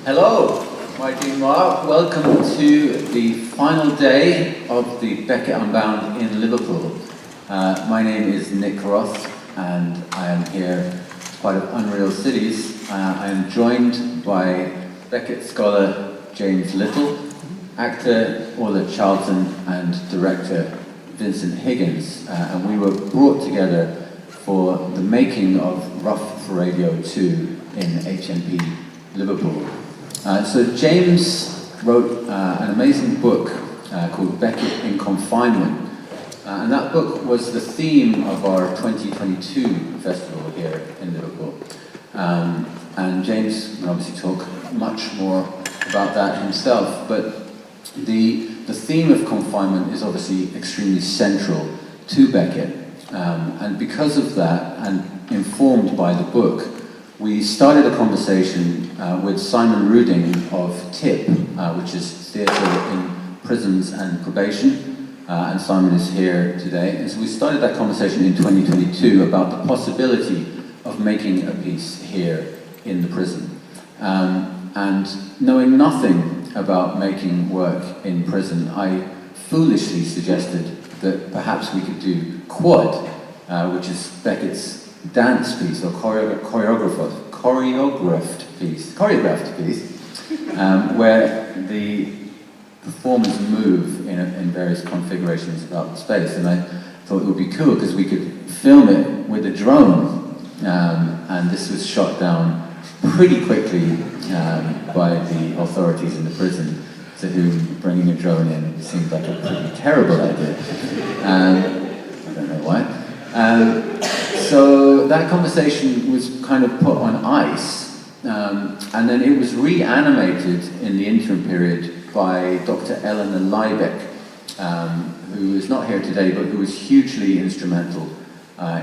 Hello, my dear Mark. Welcome to the final day of the Beckett Unbound in Liverpool. My name is Nick Roth, and I am here as part of Unreal Cities. I am joined by Beckett scholar James Little, actor Orla Charlton, and director Vincent Higgins. And we were brought together for the making of Rough for Radio 2 in HM Liverpool. So James wrote an amazing book called Beckett in Confinement, and that book was the theme of our 2022 festival here in Liverpool. And James will obviously talk much more about that himself, but the theme of confinement is obviously extremely central to Beckett. And because of that, and informed by the book, we started a conversation with Simon Ruding of TiPP, which is Theatre in Prisons and Probation, and Simon is here today. And so we started that conversation in 2022 about the possibility of making a piece here in the prison. And knowing nothing about making work in prison, I foolishly suggested that perhaps we could do Quad, which is Beckett's dance piece, or choreographed piece, where the performers move in various configurations about the space. And I thought it would be cool because we could film it with a drone, and this was shot down pretty quickly by the authorities in the prison, to whom bringing a drone in seemed like a pretty terrible idea. I don't know why. So that conversation was kind of put on ice, and then it was reanimated in the interim period by Dr. Eleanor Liebeck, who is not here today, but who was hugely instrumental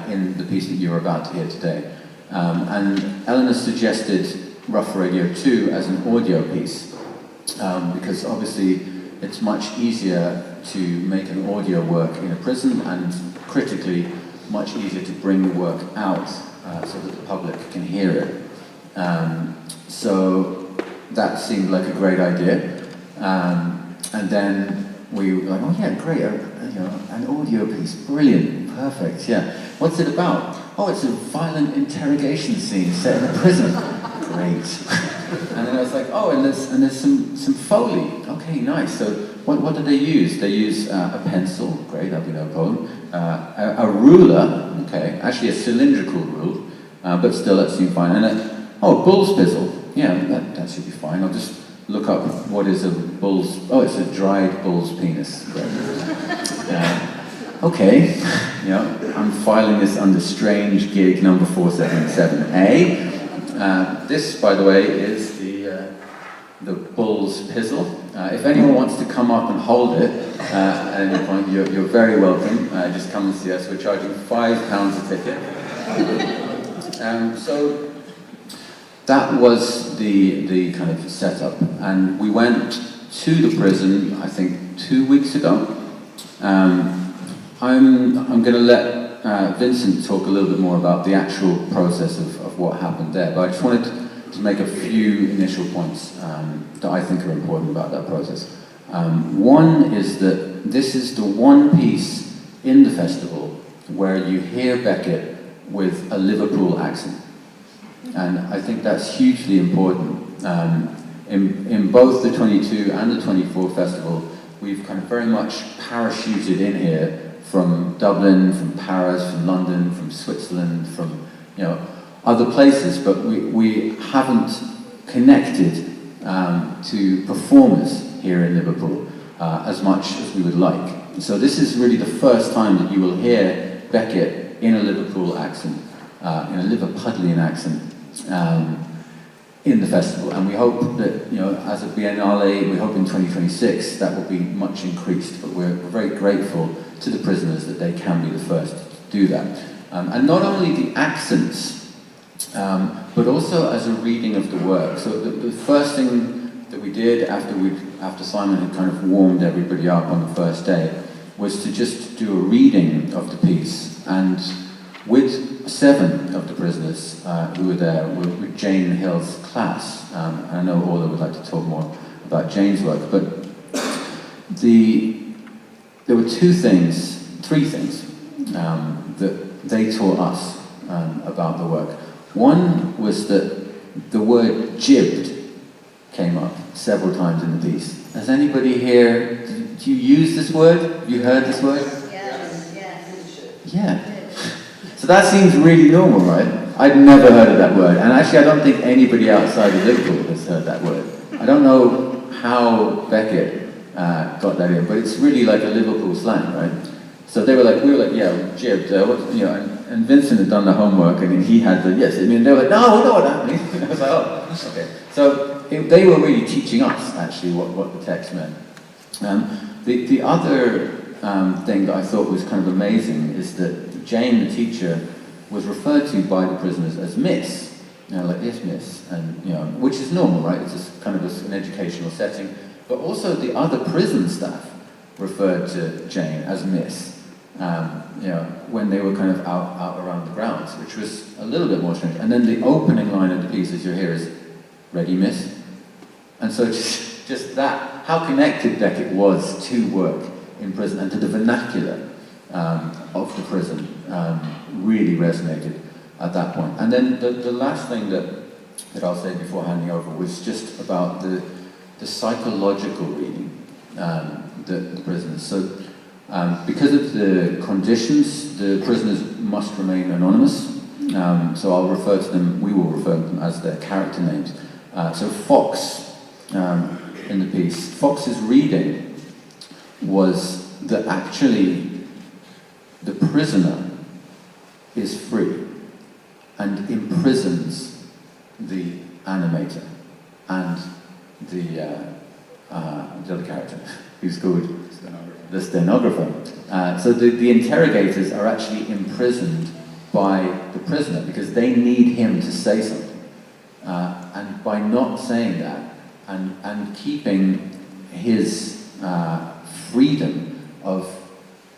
in the piece that you're about to hear today. And Eleanor suggested Rough Radio 2 as an audio piece, because obviously it's much easier to make an audio work in a prison, and critically much easier to bring the work out so that the public can hear it. So that seemed like a great idea. And then we were like, oh yeah, great, an audio piece, brilliant, perfect, yeah. What's it about? Oh, it's a violent interrogation scene set in a prison. Great. And then I was like, oh, and there's some Foley. Okay, nice. So what do they use? They use a pencil. Great, that'll be no problem. A ruler. Okay, actually a cylindrical rule, but still that seemed fine. And a bull's pizzle. Yeah, that should be fine. I'll just look up what is a bull's. Oh, it's a dried bull's penis. Great. Okay. Yeah, I'm filing this under strange gig number 477A. This, by the way, is the bull's pizzle. If anyone wants to come up and hold it at any point, you're very welcome. Just come and see us. We're charging £5 a ticket. So that was the kind of setup, and we went to the prison, I think, 2 weeks ago. I'm going to let Vincent talk a little bit more about the actual process of what happened there, but I just wanted to make a few initial points that I think are important about that process. One is that this is the one piece in the festival where you hear Beckett with a Liverpool accent, and I think that's hugely important. In both the 22 and the 24 festival, we've kind of very much parachuted in here from Dublin, from Paris, from London, from Switzerland, from other places, but we haven't connected to performers here in Liverpool as much as we would like. So this is really the first time that you will hear Beckett in a Liverpool accent, in a Liverpudlian accent, in the festival. And we hope that, as a Biennale, we hope in 2026 that will be much increased, but we're very grateful to the prisoners that they can be the first to do that. And not only the accents, but also as a reading of the work. So the first thing that we did after Simon had kind of warmed everybody up on the first day was to just do a reading of the piece. And with 7 of the prisoners who were there with Jane Hill's class. I know Orla would like to talk more about Jane's work, but there were 3 things that they taught us about the work. One was that the word jibbed came up several times in the piece. Has anybody here, do you use this word? Have you heard this word? Yes. Yeah. So that seems really normal, right? I'd never heard of that word, and actually I don't think anybody outside of Liverpool has heard that word. I don't know how Beckett got that in, but it's really like a Liverpool slang, right? So we were like, yeah, jibbed, and Vincent had done the homework, and he had the, yes, I mean, they were like, no, I know what that means. I was like, oh, okay. So they were really teaching us, actually, what the text meant. The other thing that I thought was kind of amazing is that Jane, the teacher, was referred to by the prisoners as Miss, like yes, Miss, and which is normal, right? It's just kind of an educational setting. But also the other prison staff referred to Jane as Miss, when they were kind of out around the grounds, which was a little bit more strange. And then the opening line of the piece, as you hear, is "Ready, Miss," and so just that, how connected Beckett was to work in prison and to the vernacular of the prison really resonated at that point. And then the last thing that I'll say before handing over was just about the psychological reading that the prisoners. So because of the conditions, the prisoners must remain anonymous. So I'll refer to them, we will refer to them as their character names. So Fox, in the piece, Fox's reading was that actually the prisoner is free and imprisons the animator and the other character, who's called the stenographer. So the interrogators are actually imprisoned by the prisoner because they need him to say something. And by not saying that and keeping his freedom of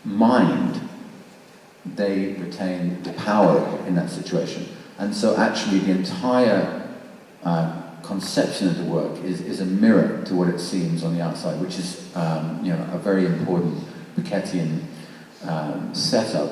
mind, they retain the power in that situation. And so actually the entire conception of the work is a mirror to what it seems on the outside, which is a very important Beckettian setup.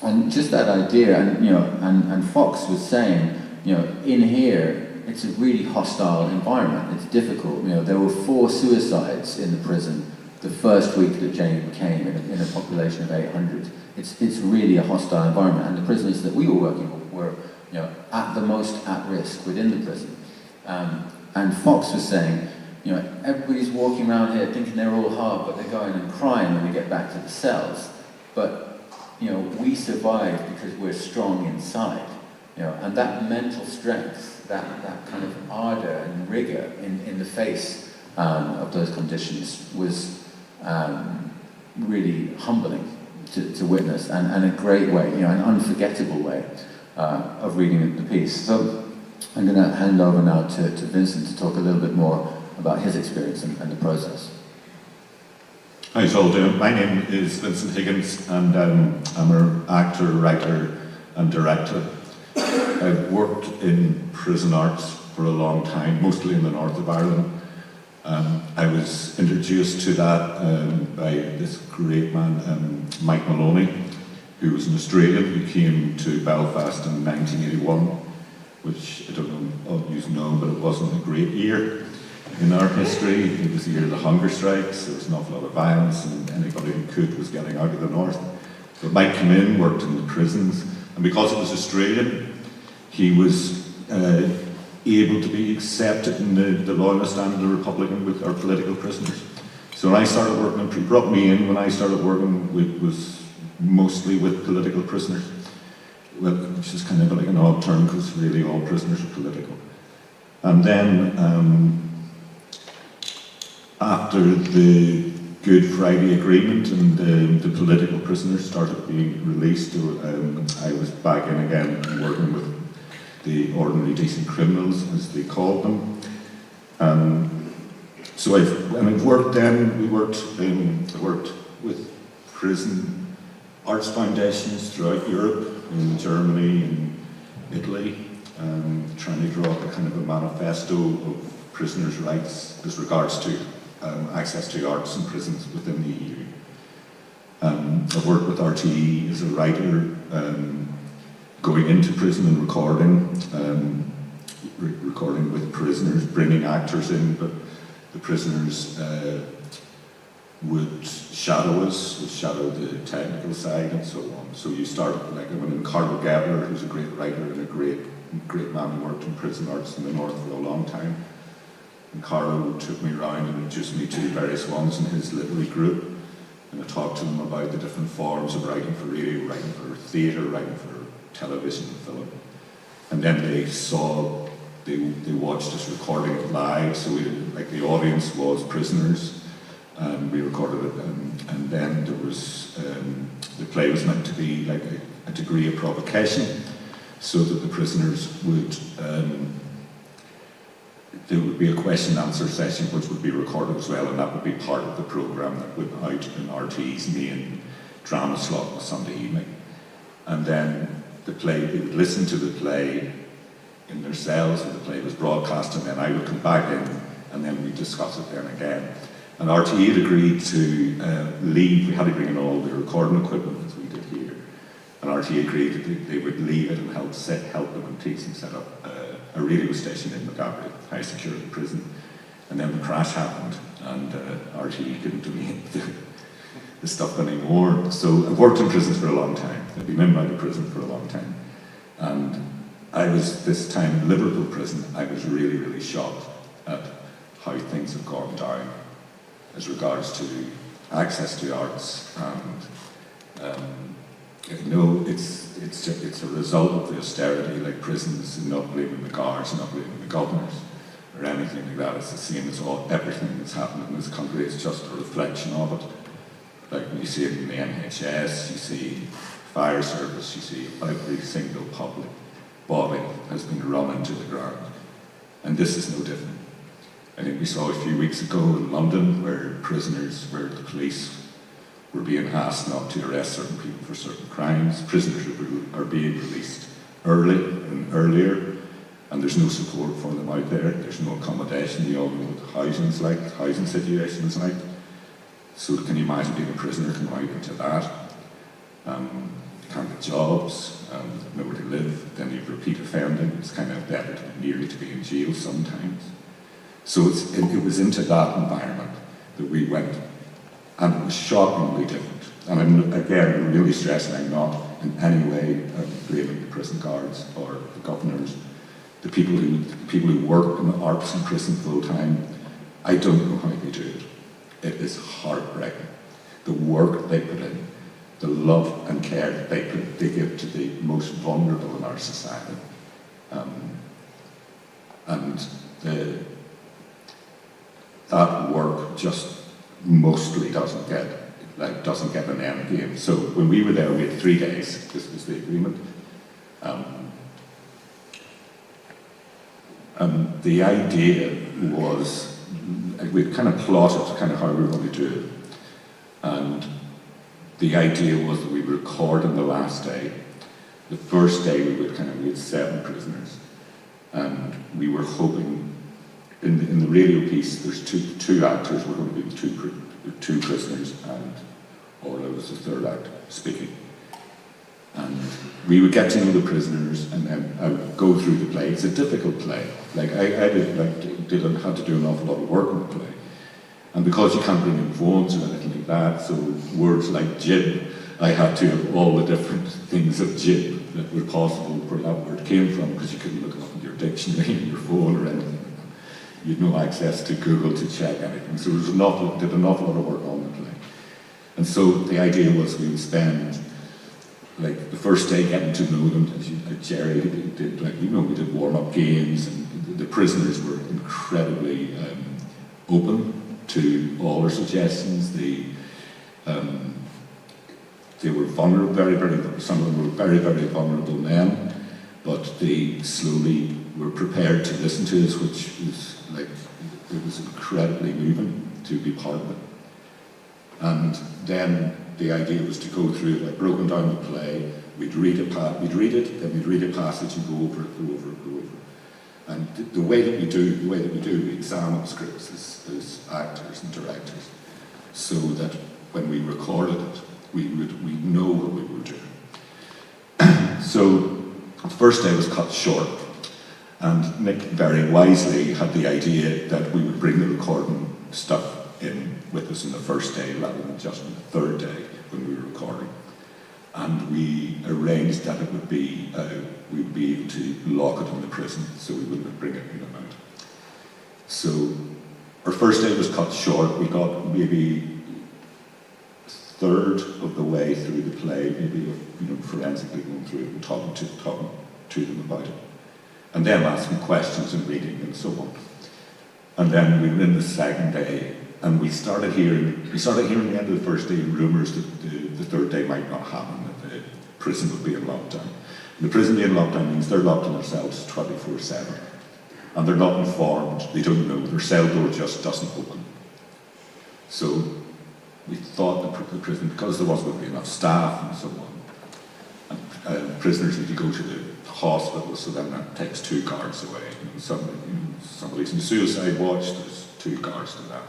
And just that idea, and Fox was saying, in here, it's a really hostile environment. It's difficult. There were 4 suicides in the prison the first week that Jane came in a population of 800. It's really a hostile environment, and the prisoners that we were working with were, at the most at risk within the prison. And Fox was saying, everybody's walking around here thinking they're all hard, but they're going and crying when they get back to the cells. But we survive because we're strong inside. And that mental strength, that kind of ardor and rigor in the face of those conditions was really humbling to witness, and a great way, an unforgettable way of reading the piece. So I'm going to hand over now to Vincent to talk a little bit more about his experience and the process. Hi, so my name is Vincent Higgins, and I'm an actor, writer and director. I've worked in prison arts for a long time, mostly in the north of Ireland. I was introduced to that by this great man, Mike Maloney, who was an Australian who came to Belfast in 1981, which I don't know all you know, but it wasn't a great year in our history. It was the year of the hunger strikes. There was an awful lot of violence, and anybody who could was getting out of the north. But Mike came in, worked in the prisons, and because it was Australian, he was able to be accepted in the Loyalist and the Republican with our political prisoners. So when I started working, he brought me in when I started working was mostly with political prisoners, which is kind of like an odd term because really all prisoners are political. And then after the Good Friday Agreement and the political prisoners started being released, I was back in again working with the ordinary decent criminals, as they called them. So I've worked then, I worked with prison arts foundations throughout Europe, in Germany and Italy, trying to draw up a kind of a manifesto of prisoners' rights as regards to access to arts in prisons within the EU. I've worked with RTE as a writer, going into prison and recording with prisoners, bringing actors in, but the prisoners would shadow us, would shadow the technical side and so on. So you start, like when Carlo Gabler, who's a great writer and a great man who worked in prison arts in the North for a long time, and Carlo took me around and introduced me to various ones in his literary group, and I talked to them about the different forms of writing for radio, writing for theatre, writing for television and film. And then they saw, they watched us recording it live, so we did, like the audience was prisoners, and we recorded it, and then there was, the play was meant to be like a degree of provocation, so that the prisoners would, there would be a question and answer session which would be recorded as well, and that would be part of the programme that went out in RT's main drama slot on a Sunday evening. And then the play, they would listen to the play in their cells when the play was broadcast, and then I would come back in and then we'd discuss it then again. And RTE had agreed to leave. We had to bring in all the recording equipment as we did here. And RTE agreed that they would leave it and help them and teach them set up a radio station in Magee, high security prison. And then the crash happened, and RTE couldn't do the stuff anymore. So I've worked in prisons for a long time. I've been in and out of prison for a long time. And I was, this time in Liverpool prison, I was really, really shocked at how things have gone down as regards to access to arts, and you know, it's a result of the austerity, like prisons, and not blaming the guards, not blaming the governors or anything like that. It's the same as everything that's happened in this country. It's just a reflection of it. Like when you see it in the NHS, you see fire service, you see every single public body has been run into the ground, and this is no different. I think we saw a few weeks ago in London where the police were being asked not to arrest certain people for certain crimes. Prisoners are being released early and earlier, and there's no support for them out there. There's no accommodation. You all know what the housing situation is like. So can you imagine being a prisoner coming out into that? Can't get jobs, nowhere to live, then you repeat offending. It's kind of better nearly to be in jail sometimes. So it was into that environment that we went, and it was shockingly different. And I'm, again, really stressing I'm not in any way blaming the prison guards or the governors, the people who work in the arts in prison full time. I don't know how they do it. It is heartbreaking. The work they put in, the love and care that they give to the most vulnerable in our society, and that work just mostly doesn't get an end game. So when we were there, we had 3 days. This was the agreement. The idea was, we'd kind of plotted kind of how we were going to do it. And the idea was that we would record on the last day. The first day we had 7 prisoners. And we were hoping, in the radio piece, there's two actors were going to be the two prisoners, and Orla was the third actor speaking. And we would get to know the prisoners, and then I would go through the play. It's a difficult play. Like I had to do an awful lot of work on the play. And because you can't bring in phones or anything like that, so words like jib, I had to have all the different things of jib that were possible where that word came from, because you couldn't look it up in your dictionary, in your phone or anything. You had no access to Google to check anything. So there was did an awful lot of work on the play. And so the idea was we would spend like the first day getting to know them. Jerry did we did warm-up games, and the prisoners were incredibly open to all our suggestions. They were vulnerable, some of them were very, very vulnerable men, but they slowly were prepared to listen to us, which was it was incredibly moving to be part of it. And then the idea was to go through, like, broken down the play. we'd read it, then we'd read a passage and go over it. And the way that we do, we examine scripts as actors and directors, so that when we recorded it, we know what we were doing. So the first day was cut short, and Nick very wisely had the idea that we would bring the recording stuff in with us on the first day rather than just on the third day when we were recording. And we arranged that it would be, we would be able to lock it in the prison, so we wouldn't bring it in and out. So our first day was cut short. We got maybe a third of the way through the play, maybe forensically going through it and talking to them about it, and them asking questions and reading and so on. And then we were in the second day, and we started hearing at the end of the first day rumours that the third day might not happen, that the prison would be in lockdown. And the prison being in lockdown means they're locked in themselves 24/7. And they're not informed, they don't know, their cell door just doesn't open. So we thought the prison, because there wasn't going to be enough staff and so on, and prisoners need to go to the hospital, so then that takes 2 guards away. Somebody's in suicide watch, there's 2 guards to that.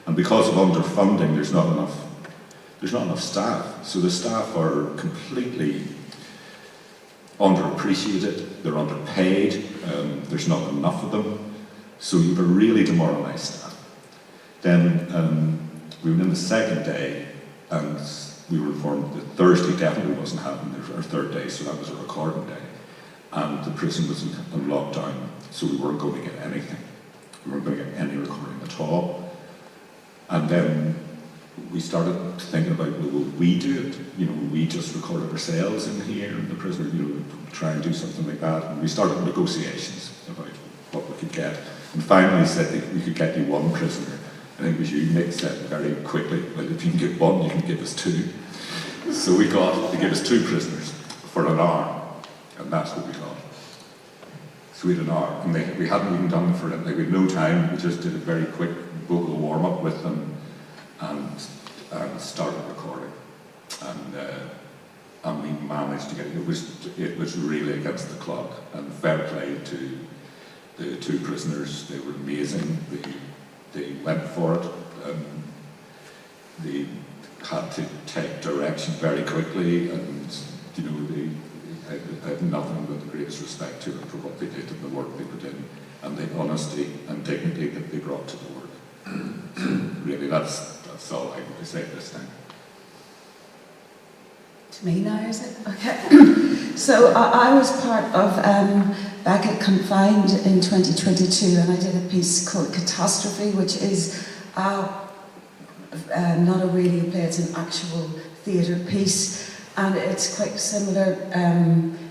And because of underfunding, there's not enough staff. So the staff are completely underappreciated, they're underpaid, there's not enough of them. So you have a really demoralised staff. Then we were in the second day, and we were informed that Thursday definitely wasn't happening, our third day, so that was a recording day. And the prison was in lockdown, so we weren't going to get anything. We weren't going to get any recording at all. And then we started thinking about, well, will we do it? Will we just record it ourselves in here in the prison? Try and do something like that. And we started negotiations about what we could get. And finally said that we could get you 1 prisoner. I think it was you, Nick, said very quickly, well, if you can get 1, you can give us 2. So they gave us 2 prisoners for an hour. And that's what we got. So we had an hour. And we hadn't even done it for it. We had no time. We just did a very quick vocal warm-up with them and started recording. And we managed to get it. It was really against the clock. And fair play to the 2 prisoners. They were amazing. They went for it. They had to take direction very quickly, and I have nothing but the greatest respect to them for what they did and the work they put in, and the honesty and dignity that they brought to the work. Really, that's all I want to say this time. To me now, is it? Okay. So I was part of Beckett Confined in 2022, and I did a piece called Catastrophe, which is not a radio play, it's an actual theatre piece. And it's quite similar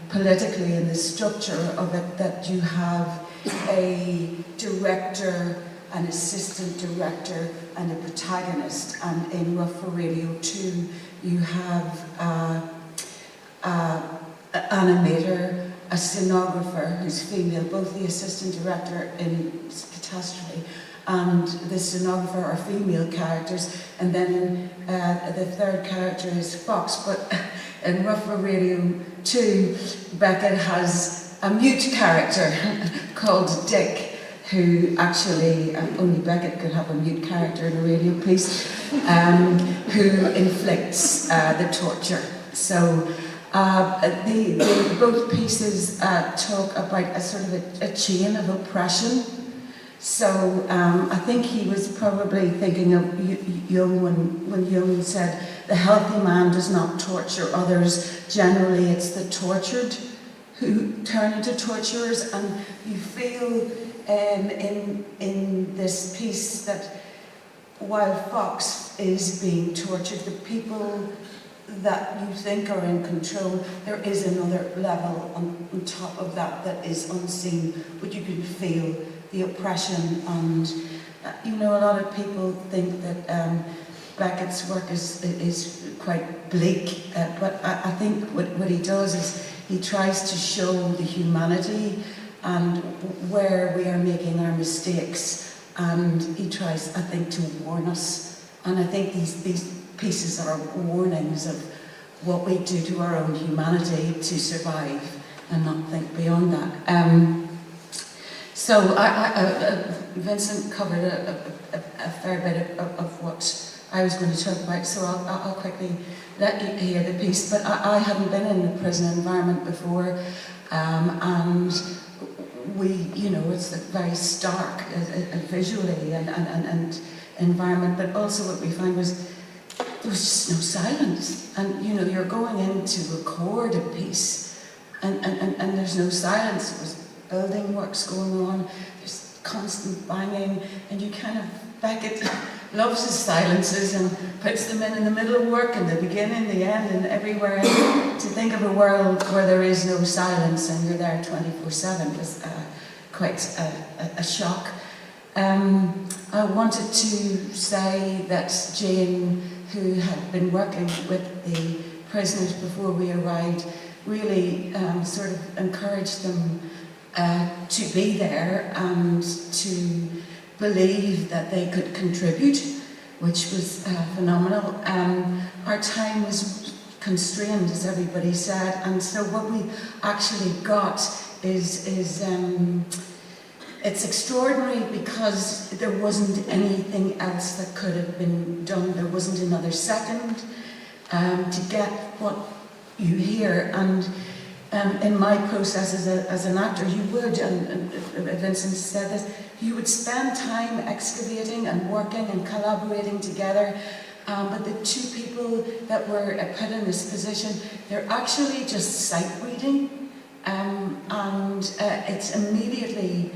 politically in the structure of it, that you have a director, an assistant director, and a protagonist. And in Rough for Radio 2, you have an animator, a scenographer who's female, both the assistant director in Catastrophe and the stenographer are female characters, and then the third character is Fox. But in Rough for Radio 2, Beckett has a mute character called Dick, who actually, only Beckett could have a mute character in a radio piece, who inflicts the torture. So both pieces talk about a sort of a chain of oppression. So I think he was probably thinking of Jung when Jung said, the healthy man does not torture others. Generally, it's the tortured who turn into torturers. And you feel in this piece that while Fox is being tortured, the people that you think are in control, there is another level on top of that is unseen, but you can feel the oppression. And a lot of people think that Beckett's work is quite bleak, but I think what he does is he tries to show the humanity and where we are making our mistakes, and he tries, I think, to warn us. And I think these pieces are warnings what we do to our own humanity to survive and not think beyond that. So Vincent covered a fair bit of what I was going to talk about, so I'll quickly let you hear the piece. But I hadn't been in the prison environment before, and we, you know, it's very stark visually and environment, but also what we found was there was just no silence. And you know, you're going in to record a piece, and there's no silence. There was building works going on, there's constant banging, and you kind of, Beckett loves his silences and puts them in the middle of work and the beginning, the end, and everywhere. And to think of a world where there is no silence and you're there 24/7 was quite a shock. I wanted to say that Jane, who had been working with the prisoners before we arrived, really sort of encouraged them to be there and to believe that they could contribute, which was phenomenal. Our time was constrained, as everybody said, and so what we actually got is it's extraordinary because there wasn't anything else that could have been done. There wasn't another second to get what you hear. And in my process as an actor, you would, and Vincent said this, you would spend time excavating and working and collaborating together. But the two people that were put in this position, they're actually just sight reading, and it's immediately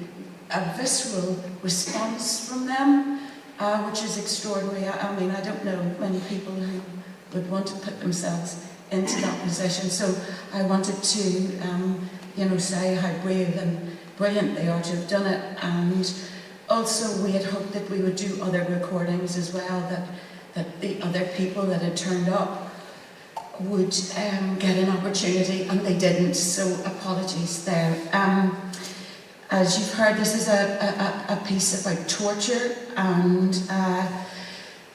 a visceral response from them, which is extraordinary. I mean, I don't know many people who would want to put themselves into that position. So I wanted to, you know, say how brave and brilliant they are to have done it. And also we had hoped that we would do other recordings as well, that the other people that had turned up would get an opportunity, and they didn't, so apologies there. As you've heard, this is a piece about torture, and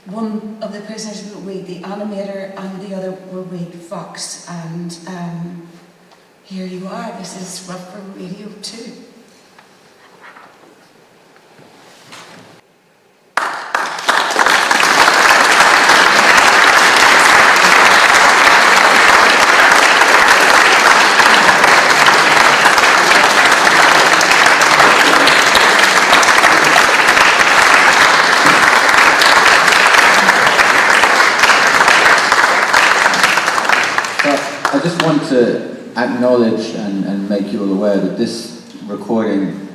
one of the prisoners will read the animator and the other will read Fox, and here you are. This is rough for Radio 2. I just want to acknowledge and make you all aware that this recording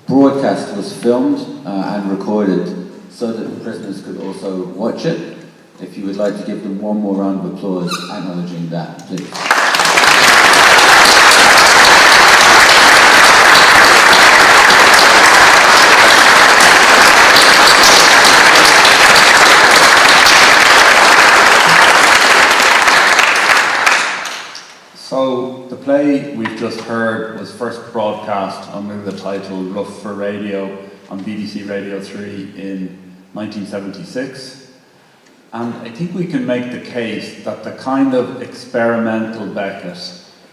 broadcast was filmed and recorded so that the prisoners could also watch it. If you would like to give them one more round of applause acknowledging that, please. So the play we've just heard was first broadcast under the title Rough for Radio on BBC Radio 3 in 1976. And I think we can make the case that the kind of experimental Beckett,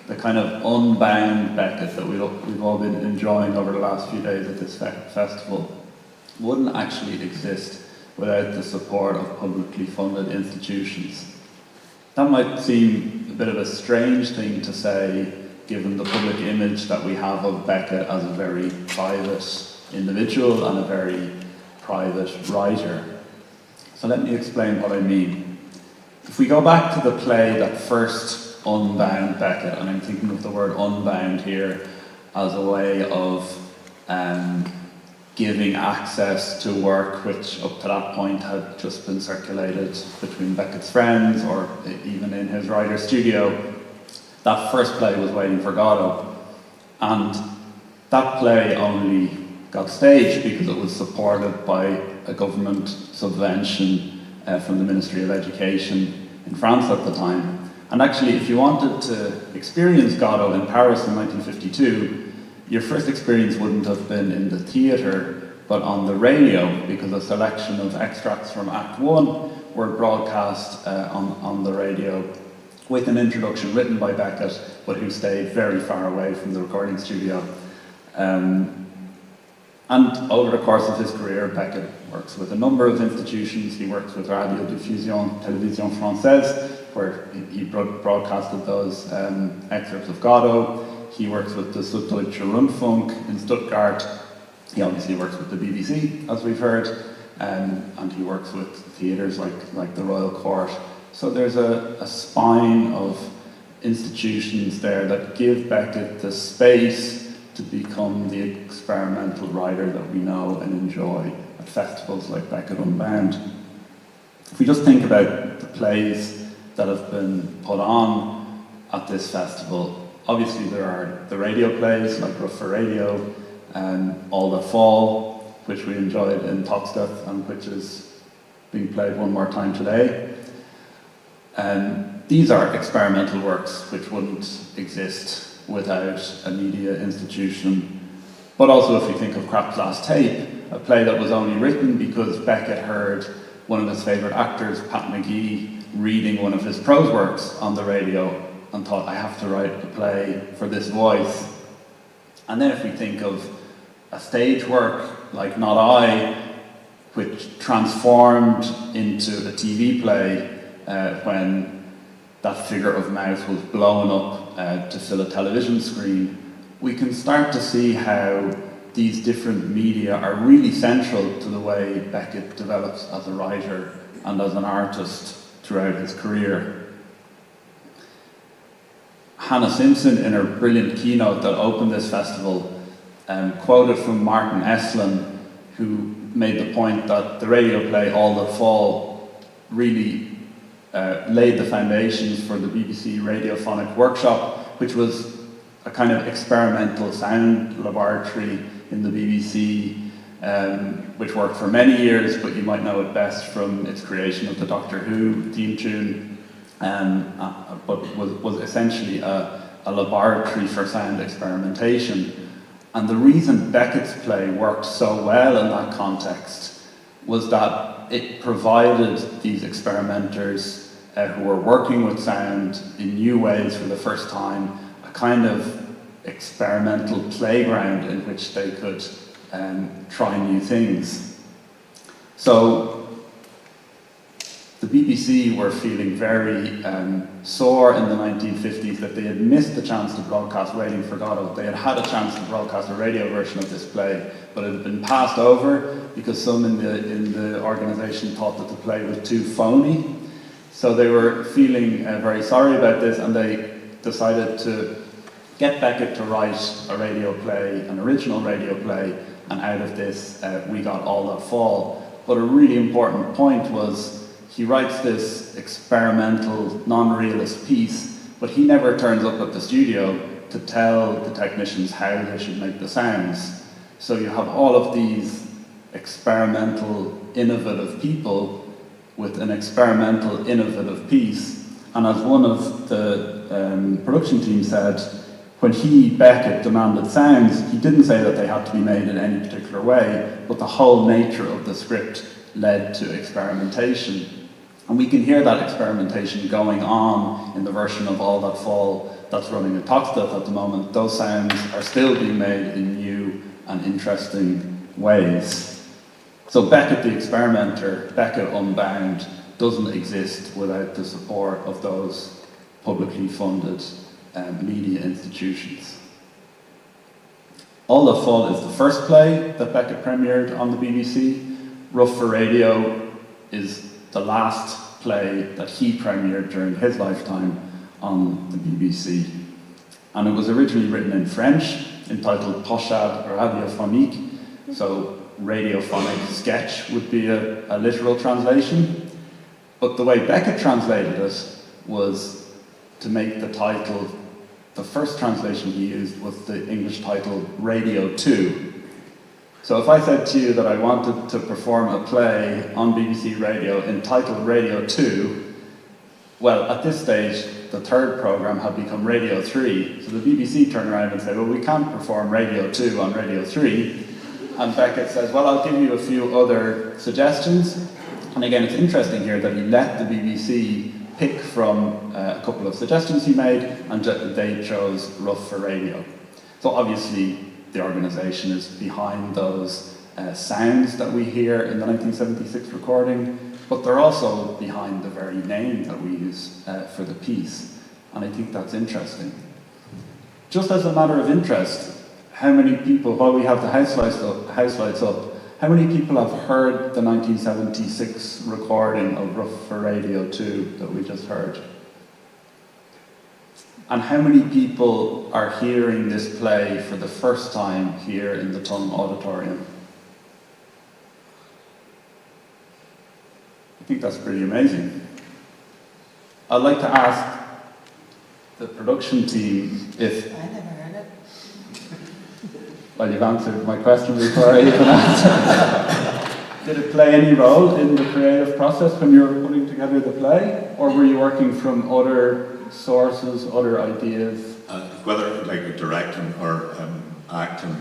the kind of unbound Beckett that we've all been enjoying over the last few days at this festival wouldn't actually exist without the support of publicly funded institutions. That might seem a bit of a strange thing to say, given the public image that we have of Beckett as a very private individual and a very private writer. So let me explain what I mean. If we go back to the play that first unbound Beckett, and I'm thinking of the word unbound here as a way of giving access to work which up to that point had just been circulated between Beckett's friends or even in his writer's studio. That first play was Waiting for Godot, and that play only got staged because it was supported by a government subvention from the Ministry of Education in France at the time. And actually, if you wanted to experience Godot in Paris in 1952, your first experience wouldn't have been in the theatre, but on the radio, because a selection of extracts from Act 1 were broadcast on the radio with an introduction written by Beckett, but who stayed very far away from the recording studio. And over the course of his career, Beckett works with a number of institutions. He works with Radiodiffusion Télévision Française, where he broadcasted those excerpts of Godot. He works with the Süddeutsche Rundfunk in Stuttgart. He obviously works with the BBC, as we've heard, and he works with theatres like the Royal Court. So there's a spine of institutions there that give Beckett the space to become the experimental writer that we know and enjoy at festivals like Beckett Unbound. If we just think about the plays that have been put on at this festival, obviously there are the radio plays like Rough for Radio, All That Fall, which we enjoyed in Toxteth and which is being played one more time today. These are experimental works which wouldn't exist without a media institution. But also if we think of Cracked Glass Tape, a play that was only written because Beckett heard one of his favourite actors, Pat Magee, reading one of his prose works on the radio and thought, I have to write a play for this voice. And then if we think of a stage work like Not I, which transformed into a TV play when that figure of mouth was blown up to fill a television screen, we can start to see how these different media are really central to the way Beckett develops as a writer and as an artist throughout his career. Hannah Simpson, in her brilliant keynote that opened this festival, quoted from Martin Esslin, who made the point that the radio play All That Fall really laid the foundations for the BBC radiophonic workshop, which was a kind of experimental sound laboratory in the BBC, which worked for many years, but you might know it best from its creation of the Doctor Who theme tune, but was essentially a laboratory for sound experimentation. And the reason Beckett's play worked so well in that context was that it provided these experimenters who were working with sound in new ways for the first time, a kind of experimental playground in which they could try new things. So the BBC were feeling very sore in the 1950s that they had missed the chance to broadcast Waiting for Godot. They had had a chance to broadcast a radio version of this play, but it had been passed over because some in the organisation thought that the play was too phony. So they were feeling very sorry about this, and they decided to get Beckett to write a radio play, an original radio play, and out of this we got All That Fall. But a really important point was he writes this experimental, non-realist piece, but he never turns up at the studio to tell the technicians how they should make the sounds. So you have all of these experimental, innovative people with an experimental, innovative piece. And as one of the production team said, when Beckett, demanded sounds, he didn't say that they had to be made in any particular way, but the whole nature of the script led to experimentation. And we can hear that experimentation going on in the version of All That Fall that's running in Toxteth at the moment. Those sounds are still being made in new and interesting ways. So Beckett the Experimenter, Beckett Unbound, doesn't exist without the support of those publicly funded media institutions. All That Fall is the first play that Beckett premiered on the BBC. Rough for Radio is the last play that he premiered during his lifetime on the BBC. And it was originally written in French, entitled Pochade radiophonique, so radiophonic sketch would be a literal translation. But the way Beckett translated it was to make the title, the first translation he used was the English title Radio 2. So if I said to you that I wanted to perform a play on BBC Radio entitled Radio 2, well, at this stage, the third programme had become Radio 3. So the BBC turned around and said, well, we can't perform Radio 2 on Radio 3. And Beckett says, well, I'll give you a few other suggestions. And again, it's interesting here that he let the BBC pick from a couple of suggestions he made, and they chose Rough for Radio. So obviously the organisation is behind those sounds that we hear in the 1976 recording, but they're also behind the very name that we use for the piece, and I think that's interesting. Just as a matter of interest, how many people, while we have the house lights up, how many people have heard the 1976 recording of Rough for Radio 2 that we just heard? And how many people are hearing this play for the first time here in the Tung Auditorium? I think that's pretty amazing. I'd like to ask the production team if... I never heard it. Well, you've answered my question before I even asked. Did it play any role in the creative process when you were putting together the play? Or were you working from other sources, other ideas? Whether like directing or acting,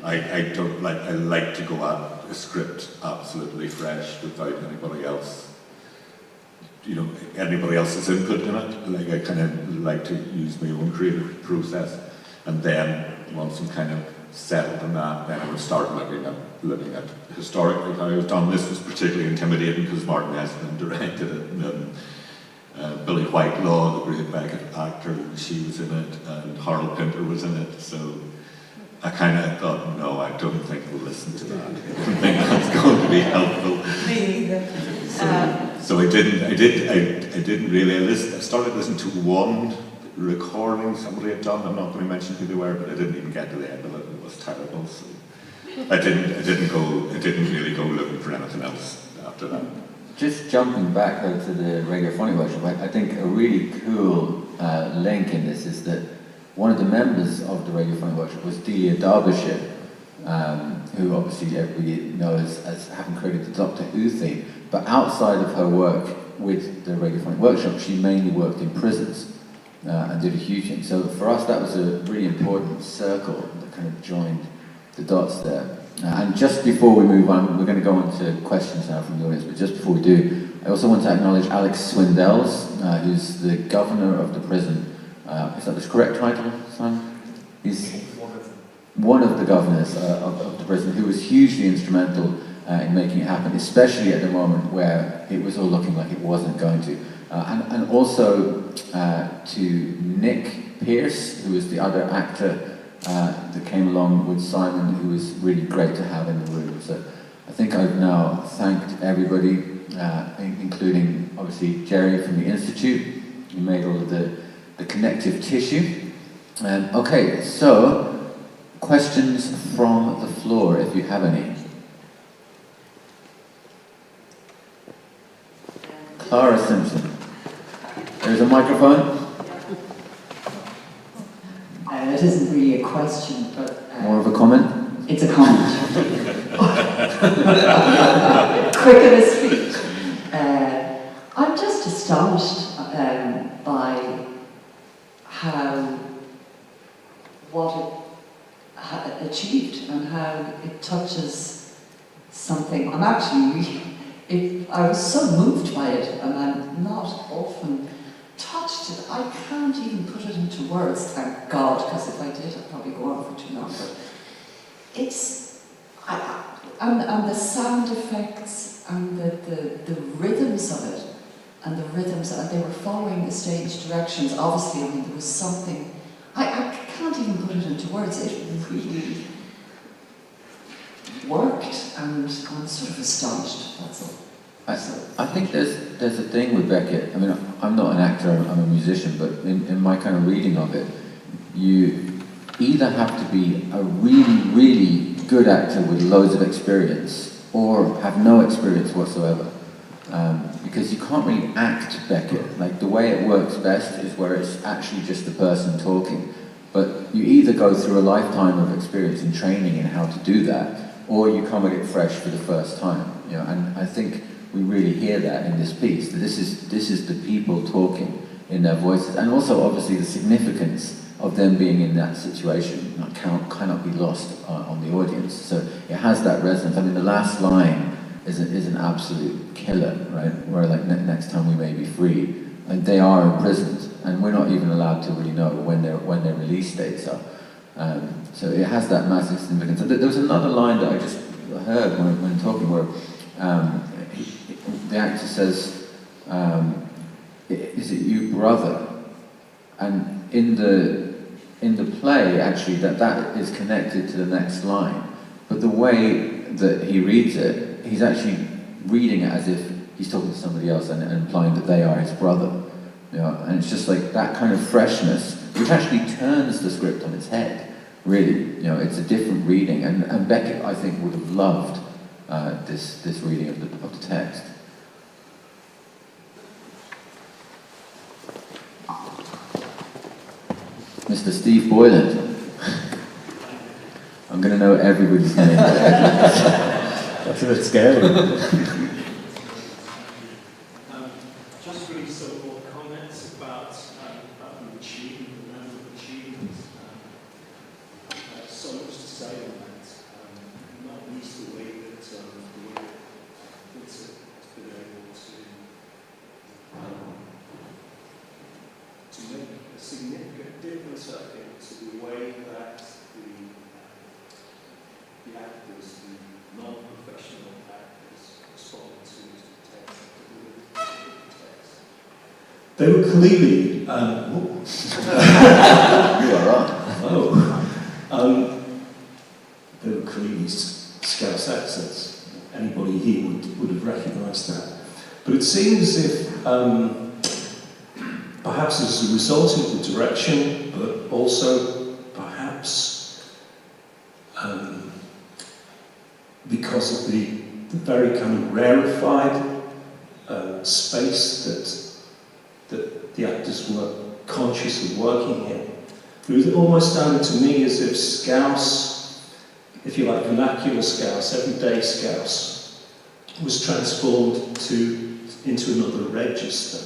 I don't like. I like to go at a script absolutely fresh without anybody else. Anybody else's input in it. Like I kind of like to use my own creative process, and then once I'm kind of settled in that, then I would start looking at historically how it was done. This was particularly intimidating because Martin Esslin directed it, and Billie, Whitelaw, the great Beckett actor, she was in it, and Harold Pinter was in it. So I kind of thought, no, I don't think we'll listen to that. I don't think that's going to be helpful. Me either. So I didn't really. I started listening to one recording somebody had done. I'm not going to mention who they were, but I didn't even get to the end of it. It was terrible. So I didn't really go looking for anything else after that. Just jumping back though to the radiophonic workshop, I think a really cool link in this is that one of the members of the radiophonic workshop was Delia Derbyshire, who obviously everybody knows as having created the Doctor Who theme, but outside of her work with the radiophonic workshop, she mainly worked in prisons and did a huge thing. So for us, that was a really important circle that kind of joined the dots there. And just before we move on, we're going to go on to questions now from the audience, but just before we do, I also want to acknowledge Alex Swindells, who's the governor of the prison. Is that the correct title, Simon? He's one of the governors of the prison, who was hugely instrumental in making it happen, especially at the moment where it was all looking like it wasn't going to. And also to Nick Pearce, who was the other actor that came along with Simon, who was really great to have in the room. So I think I've now thanked everybody, including obviously Jerry from the Institute, who made all of the connective tissue. Okay, so questions from the floor, if you have any. Clara Simpson. There's a microphone. It isn't really a question, but... More of a comment? It's a comment. Quick in a speech. I'm just astonished by what it achieved and how it touches something. I'm actually I was so moved by it, and I'm not often touched. I can't even put it into words, thank God, because if I did, I'd probably go on for too long. But it's, and the sound effects and the rhythms of it, and they were following the stage directions. Obviously, I mean, there was something, I can't even put it into words. It really worked, and I'm sort of astonished, that's all. I think there's a thing with Beckett. I mean, I'm not an actor, I'm a musician, but in my kind of reading of it, you either have to be a really, really good actor with loads of experience, or have no experience whatsoever. Because you can't really act Beckett. Like, the way it works best is where it's actually just the person talking. But you either go through a lifetime of experience and training in how to do that, or you come at it fresh for the first time. You know, and I think we really hear that in this piece, that this is the people talking in their voices, and also obviously the significance of them being in that situation cannot be lost on the audience. So it has that resonance. I mean, the last line is an absolute killer, right? Where like next time we may be free, and they are imprisoned, and we're not even allowed to really know when their release dates are. So it has that massive significance. There was another line that I just heard when talking where the actor says, "Is it you, brother?" And in the play, actually, that is connected to the next line. But the way that he reads it, he's actually reading it as if he's talking to somebody else and implying that they are his brother. You know? And it's just like that kind of freshness, which actually turns the script on its head. Really, you know, it's a different reading, and Beckett, I think, would have loved this reading of the text. Mr. Steve Boylan. I'm going to know everybody's name. That's a bit scary. Just really some more comments about the achievement, the amount of achievements. So much to say on that. Not least the way that Vincent has been able to make a significant difference, I think, to the way that the actors, the non-professional actors, respond to the text. They were clearly. You are right. They were clearly Scouse accents. Anybody here would have recognised that. But it seems as if, perhaps as a result of the direction, but also perhaps because of the very kind of rarefied space that the actors were conscious of working in. It was almost sounded to me as if Scouse, if you like, vernacular Scouse, everyday Scouse, was transformed into another register.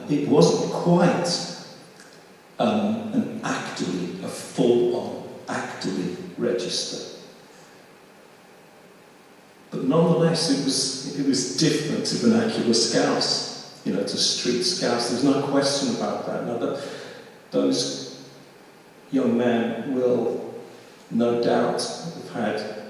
It wasn't quite a full-on actorly register. But nonetheless, it was different to vernacular Scouse, you know, to street Scouse. There's no question about that. Now, those young men will no doubt have had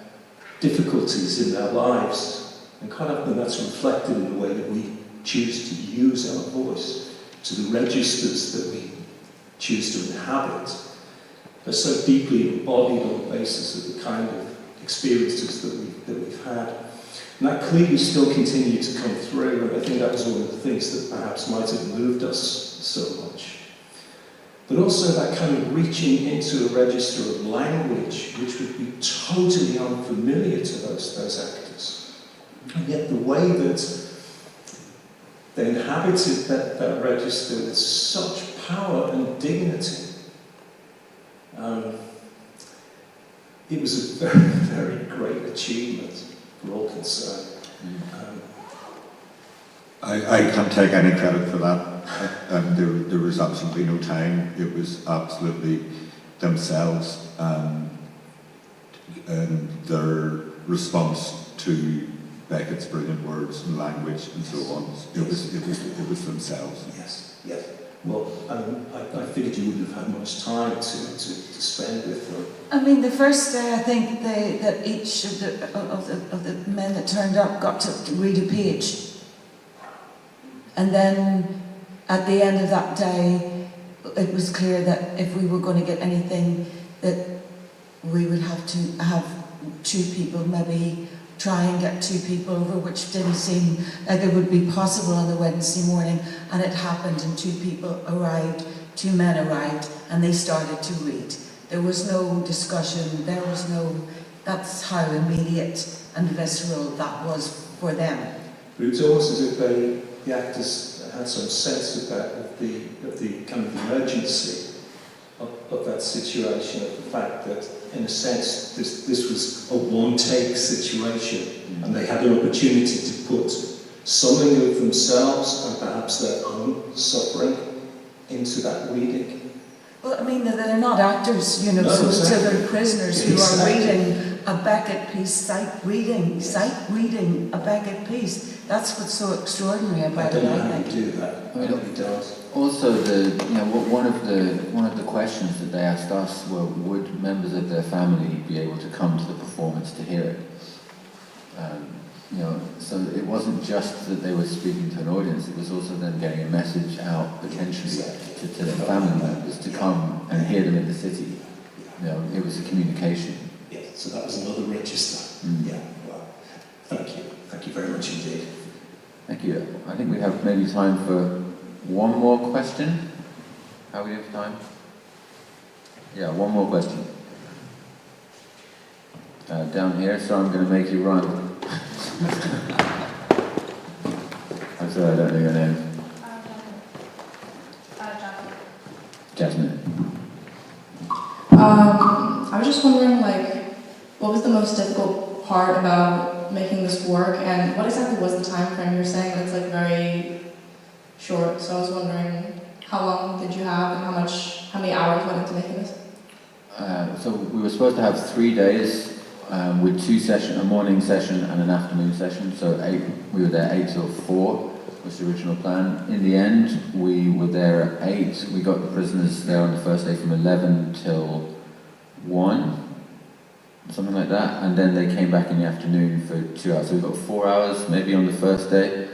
difficulties in their lives, and quite often that's reflected in the way that we choose to use our voice, to the registers that we choose to inhabit. They're so deeply embodied on the basis of the kind of experiences that we've had. And that clearly still continued to come through, and I think that was one of the things that perhaps might have moved us so much. But also that kind of reaching into a register of language which would be totally unfamiliar to those actors. And yet the way that they inhabited that register with such power and dignity. It was a very, very great achievement for all concerned. I can't take any credit for that. There was absolutely no time. It was absolutely themselves and their response to Beckett's brilliant words and language and so on. It was themselves. Yes. Well, I figured you wouldn't have had much time to spend with them. I mean, the first day, I think that each of the men that turned up got to read a page, and then at the end of that day, it was clear that if we were going to get anything, that we would have to have two people, maybe try and get two people over, which didn't seem like it would be possible on the Wednesday morning, and it happened, and two men arrived, and they started to read. There was no discussion, that's how immediate and visceral that was for them. But it was almost as if the actors had some sense of that, of the kind of emergency of that situation, of the fact that, in a sense, this was a one-take situation, and they had an opportunity to put something of themselves and perhaps their own suffering into that reading. Well, I mean, they're not actors, you know, No, so exactly. they're prisoners who Exactly. are reading, a Beckett piece, sight reading a Beckett piece. That's what's so extraordinary I about don't it, know I how you think. do that. I really don't. Also, one of the questions that they asked us were, would members of their family be able to come to the performance to hear it? So it wasn't just that they were speaking to an audience; it was also them getting a message out potentially to their family members to come and hear them in the city. It was a communication. Yeah, so that was another register. Yeah, well, thank you very much indeed. Thank you. I think we have maybe time for one more question. How we have time? Yeah, one more question. Down here, so I'm going to make you run. I'm sorry, I don't know your name. Jasmine. I was just wondering, what was the most difficult part about making this work, and what exactly was the time frame? You're saying it's very short, so I was wondering how long did you have, and how many hours went into making this? So we were supposed to have 3 days with 2 sessions, a morning session and an afternoon session. So we were there 8 till 4 was the original plan. In the end, we were there at 8. We got the prisoners there on the first day from 11 till 1, something like that. And then they came back in the afternoon for 2 hours. So we got 4 hours maybe on the first day.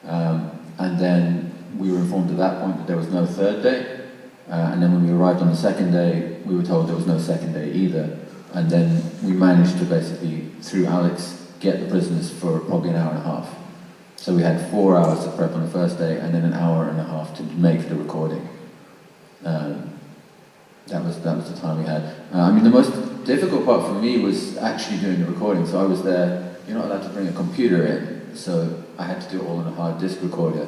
And then we were informed at that point that there was no third day. And then when we arrived on the second day, we were told there was no second day either. And then we managed to basically, through Alex, get the prisoners for probably an hour and a half. So we had 4 hours to prep on the first day, and then an hour and a half to make the recording. That was the time we had. The most difficult part for me was actually doing the recording. So I was there. You're not allowed to bring a computer in, so I had to do it all on a hard disk recorder.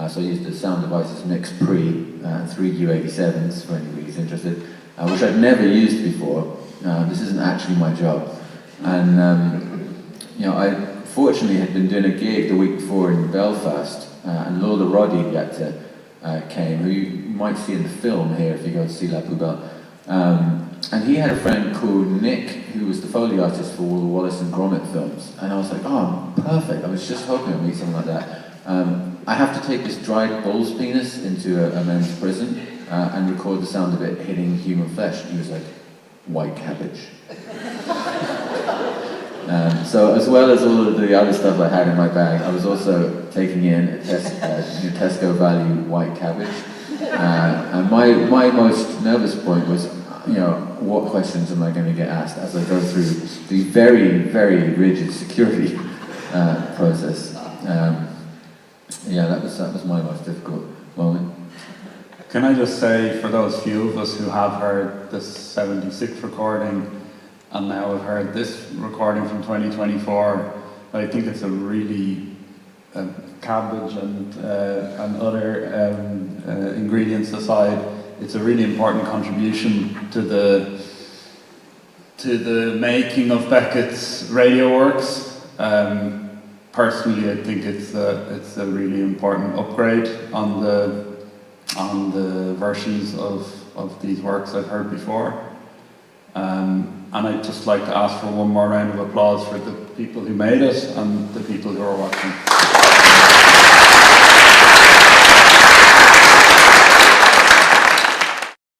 So I used the Sound Devices Mix Pre 3U87s for anybody who's interested, which I'd never used before. This isn't actually my job. And I fortunately had been doing a gig the week before in Belfast, and Lola Roddy, the actor, came, who you might see in the film here if you go to see La Poubelle. And he had a friend called Nick, who was the Foley artist for all the Wallace and Gromit films. And I was like, oh, perfect. I was just hoping I'd meet someone like that. I have to take this dried bull's penis into a men's prison and record the sound of it hitting human flesh. And he was like, white cabbage. So as well as all of the other stuff I had in my bag, I was also taking in a Tesco value white cabbage. And my most nervous point was, what questions am I going to get asked as I go through the very, very rigid security process. That was my most difficult moment. Can I just say, for those few of us who have heard the 76 recording and now have heard this recording from 2024, I think it's a really cabbage and other ingredients aside, it's a really important contribution to the making of Beckett's radio works. Personally, I think it's a really important upgrade on the versions of these works I've heard before. And I'd just like to ask for one more round of applause for the people who made it and the people who are watching.